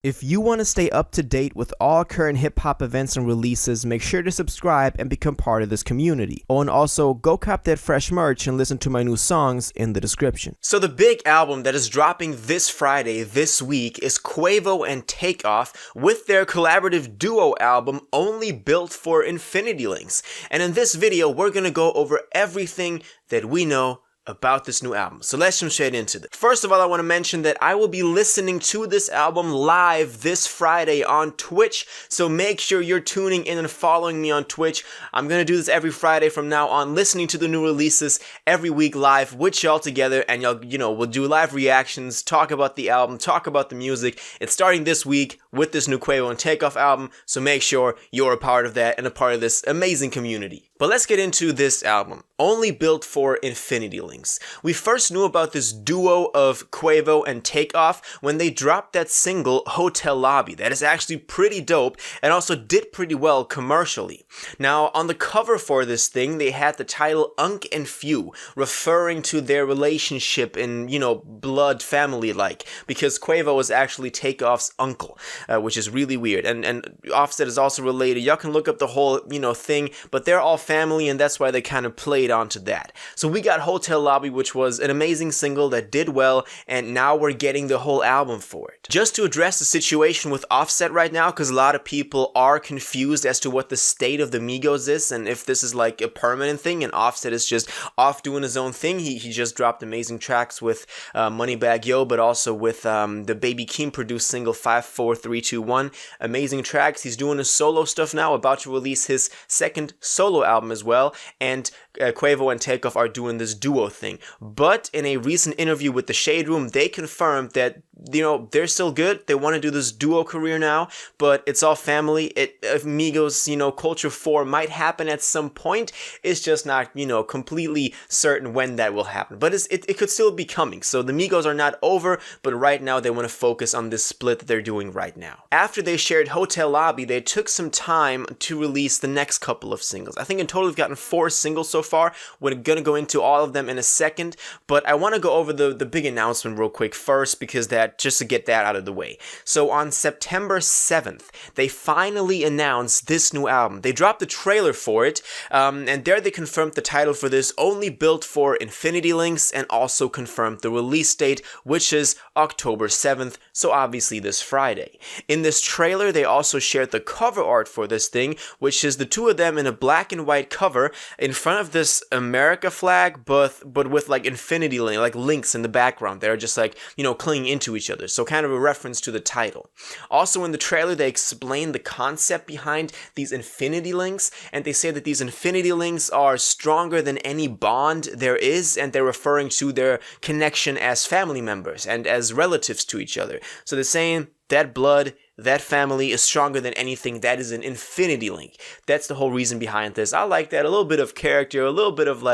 If you want to stay up to date with all current hip-hop events and releases, make sure to subscribe and become part of this community. Oh, and also, go cop that fresh merch and listen to my new songs in the description. So the big album that is dropping this Friday, this week, is Quavo and Takeoff with their collaborative duo album, Only Built for Infinity Links. And in this video, we're gonna go over everything that we know about this new album. So let's jump straight into this. First of all, I want to mention that I will be listening to this album live this Friday on Twitch, so make sure you're tuning in and following me on Twitch. I'm going to do this every Friday from now on, listening to the new releases every week live with y'all together, and we'll do live reactions, talk about the album, talk about the music. It's starting this week with this new Quavo and Takeoff album, so make sure you're a part of that and a part of this amazing community. But let's get into this album, Only Built for Infinity Links. We first knew about this duo of Quavo and Takeoff when they dropped that single, Hotel Lobby. That is actually pretty dope and also did pretty well commercially. Now, on the cover for this thing, they had the title Unc and Few, referring to their relationship in, blood family-like, because Quavo was actually Takeoff's uncle, which is really weird. And Offset is also related. Y'all can look up the whole, thing, but they're all family, and that's why they kind of played onto that. So we got Hotel Lobby, which was an amazing single that did well, and now we're getting the whole album for it. Just to address the situation with Offset right now, because a lot of people are confused as to what the state of the Migos is, and if this is like a permanent thing, and Offset is just off doing his own thing. He just dropped amazing tracks with Moneybagg Yo, but also with the Baby Keem produced single 54321. Amazing tracks. He's doing his solo stuff now, about to release his second solo album as well, and Quavo and Takeoff are doing this duo thing. But in a recent interview with the Shade Room, they confirmed that they're still good. They want to do this duo career now, but it's all family. If Migos, Culture 4 might happen at some point. It's just not, completely certain when that will happen. But it could still be coming. So the Migos are not over, but right now they want to focus on this split that they're doing right now. After they shared Hotel Lobby, they took some time to release the next couple of singles. I think in total we've gotten 4 singles so far. We're gonna go into all of them in a second, but I want to go over the big announcement real quick first, because just to get that out of the way. So on September 7th, they finally announced this new album. They dropped the trailer for it, and there they confirmed the title for this, Only Built for Infinity Links, and also confirmed the release date, which is October 7th, so obviously this Friday. In this trailer, they also shared the cover art for this thing, which is the two of them in a black and white cover in front of this America flag, but with like infinity like links in the background. They're just like, clinging into each other. So kind of a reference to the title. Also in the trailer, they explain the concept behind these infinity links, and they say that these infinity links are stronger than any bond there is, and they're referring to their connection as family members and as relatives to each other. So they're saying that blood, that family is stronger than anything. That is an infinity link. That's the whole reason behind this. I like that. A little bit of character, a little bit of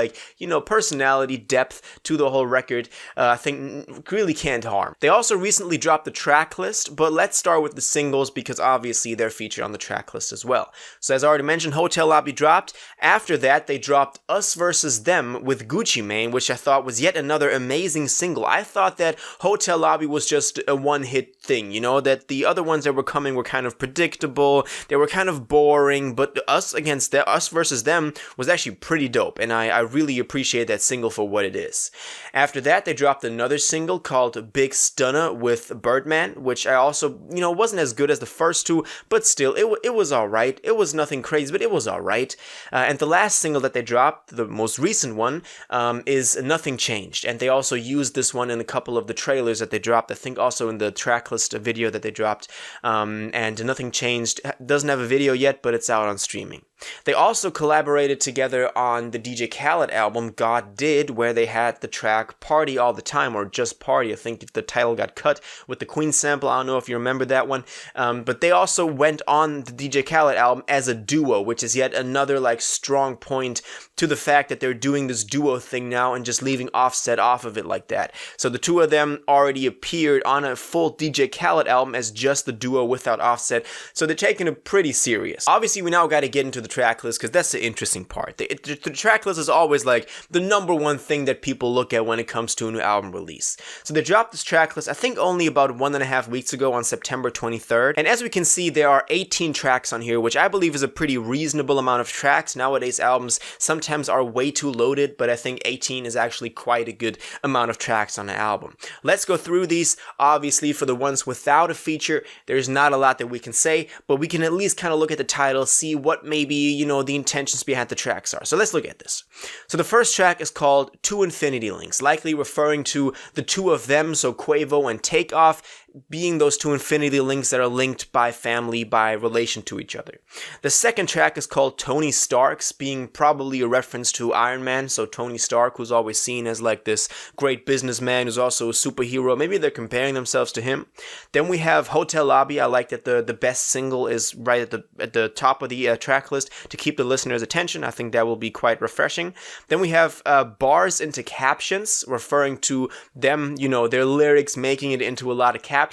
personality, depth to the whole record. I think really can't harm. They also recently dropped the track list, but let's start with the singles because obviously they're featured on the track list as well. So as I already mentioned, Hotel Lobby dropped. After that, they dropped Us Versus Them with Gucci Mane, which I thought was yet another amazing single. I thought that Hotel Lobby was just a one-hit thing, that the other ones that were coming were kind of predictable, they were kind of boring, but Us Versus Them was actually pretty dope, and I really appreciate that single for what it is. After that, they dropped another single called Big Stunner with Birdman, which I also, wasn't as good as the first two, but still, it was alright. It was nothing crazy, but it was alright. And the last single that they dropped, the most recent one, is Nothing Changed, and they also used this one in a couple of the trailers that they dropped, I think also in the Tracklist video that they dropped. And Nothing Changed doesn't have a video yet, but it's out on streaming. They also collaborated together on the DJ Khaled album, God Did, where they had the track Party All the Time, or just Party. I think the title got cut with the Queen sample. I don't know if you remember that one. But they also went on the DJ Khaled album as a duo, which is yet another strong point to the fact that they're doing this duo thing now and just leaving Offset off of it like that. So the two of them already appeared on a full DJ Khaled album as just the duo without Offset. So they're taking it pretty serious. Obviously, we now got to get into the track list because that's the interesting part. The track list is always like the #1 thing that people look at when it comes to a new album release. So they dropped this track list, I think only about 1.5 weeks ago on September 23rd. And as we can see, there are 18 tracks on here, which I believe is a pretty reasonable amount of tracks. Nowadays, albums sometimes are way too loaded, but I think 18 is actually quite a good amount of tracks on an album. Let's go through these. Obviously, for the ones without a feature, there's not a lot that we can say, but we can at least kind of look at the title, see what maybe, you know, the intentions behind the tracks are. So let's look at this. So the first track is called Two Infinity Links, likely referring to the two of them, so Quavo and Takeoff, being those two infinity links that are linked by family, by relation to each other. The second track is called Tony Stark's, being probably a reference to Iron Man, so Tony Stark, who's always seen as like this great businessman who's also a superhero. Maybe they're comparing themselves to him. Then we have Hotel Lobby. I like that the best single is right at the top of the track list to keep the listener's attention. I think that will be quite refreshing. Then we have Bars into Captions, referring to them, you know, their lyrics, making it into a lot of captions.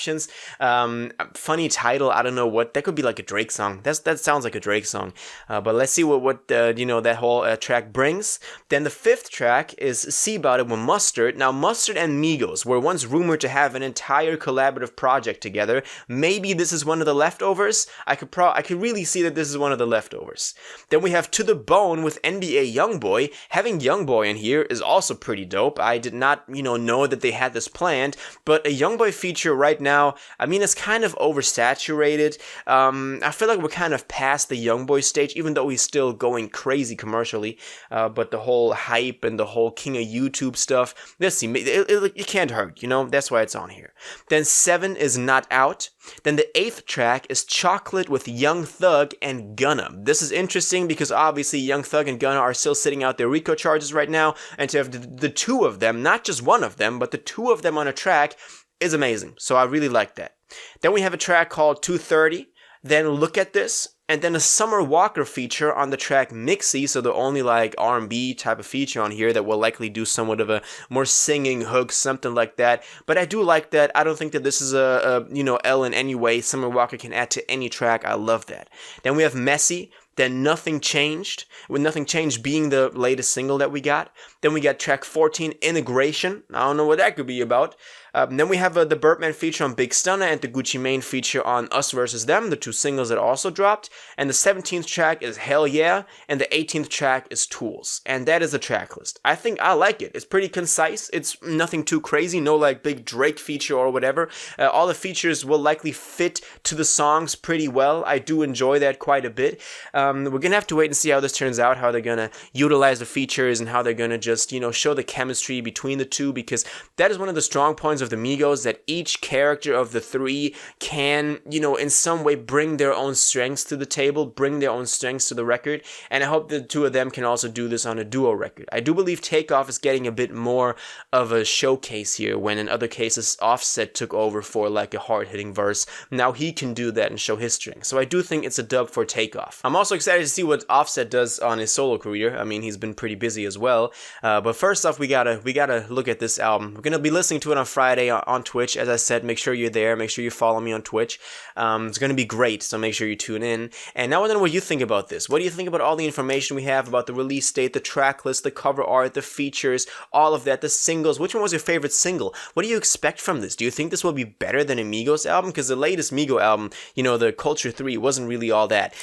Funny title, I don't know what, that could be like a Drake song. That sounds like a Drake song. But let's see what you know, that whole track brings. Then the fifth track is See About It with Mustard. Now, Mustard and Migos were once rumored to have an entire collaborative project together. Maybe this is one of the leftovers. I could really see that this is one of the leftovers. Then we have To The Bone with NBA Youngboy. Having Youngboy in here is also pretty dope. I did not, you know that they had this planned, but a Youngboy feature right now, I mean, it's kind of oversaturated. I feel like we're kind of past the Youngboy stage, even though he's still going crazy commercially. But the whole hype and the whole King of YouTube stuff, let's see, it can't hurt, you know? That's why it's on here. Then 7 is Not Out. Then the 8th track is Chocolate with Young Thug and Gunna. This is interesting because obviously Young Thug and Gunna are still sitting out their RICO charges right now, and to have the two of them, not just one of them, but the two of them on a track is amazing. So I really like that. Then we have a track called 230, then Look at This, and then a Summer Walker feature on the track Mixie, so the only like R&B type of feature on here that will likely do somewhat of a more singing hook, something like that. But I do like that. I don't think that this is a you know, L in any way. Summer Walker can add to any track. I love that. Then we have Messy. Then Nothing Changed, with Nothing Changed being the latest single that we got. Then we got track 14, Integration. I don't know what that could be about. Then we have the Birdman feature on Big Stunner and the Gucci Mane feature on Us Versus Them, the two singles that also dropped. And the 17th track is Hell Yeah, and the 18th track is Tools. And that is the track list. I think I like it. It's pretty concise. It's nothing too crazy, no like big Drake feature or whatever. All the features will likely fit to the songs pretty well. I do enjoy that quite a bit. We're gonna have to wait and see how this turns out, how they're gonna utilize the features and how they're gonna just, you know, show the chemistry between the two, because that is one of the strong points of the Migos, that each character of the three can, you know, in some way bring their own strengths to the table, bring their own strengths to the record, and I hope the two of them can also do this on a duo record. I do believe Takeoff is getting a bit more of a showcase here, when in other cases Offset took over for like a hard-hitting verse. Now he can do that and show his strength. So I do think it's a dub for Takeoff. I'm also excited to see what Offset does on his solo career. I mean, he's been pretty busy as well. But first off, we gotta look at this album. We're gonna be listening to it on Friday on Twitch. As I said, make sure you're there. Make sure you follow me on Twitch. It's gonna be great, so make sure you tune in. And now I want to know what you think about this. What do you think about all the information we have about the release date, the track list, the cover art, the features, all of that, the singles? Which one was your favorite single? What do you expect from this? Do you think this will be better than a Migos album? Because the latest Migo album, you know, the Culture 3, wasn't really all that.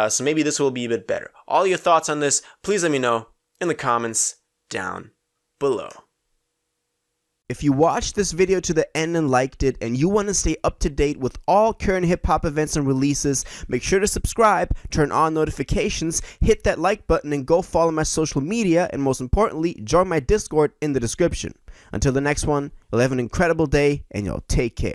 So maybe this will be a bit better. All your thoughts on this, please let me know in the comments down below. If you watched this video to the end and liked it, and you want to stay up to date with all current hip-hop events and releases, make sure to subscribe, turn on notifications, hit that like button, and go follow my social media, and most importantly, join my Discord in the description. Until the next one, you'll have an incredible day, and y'all take care.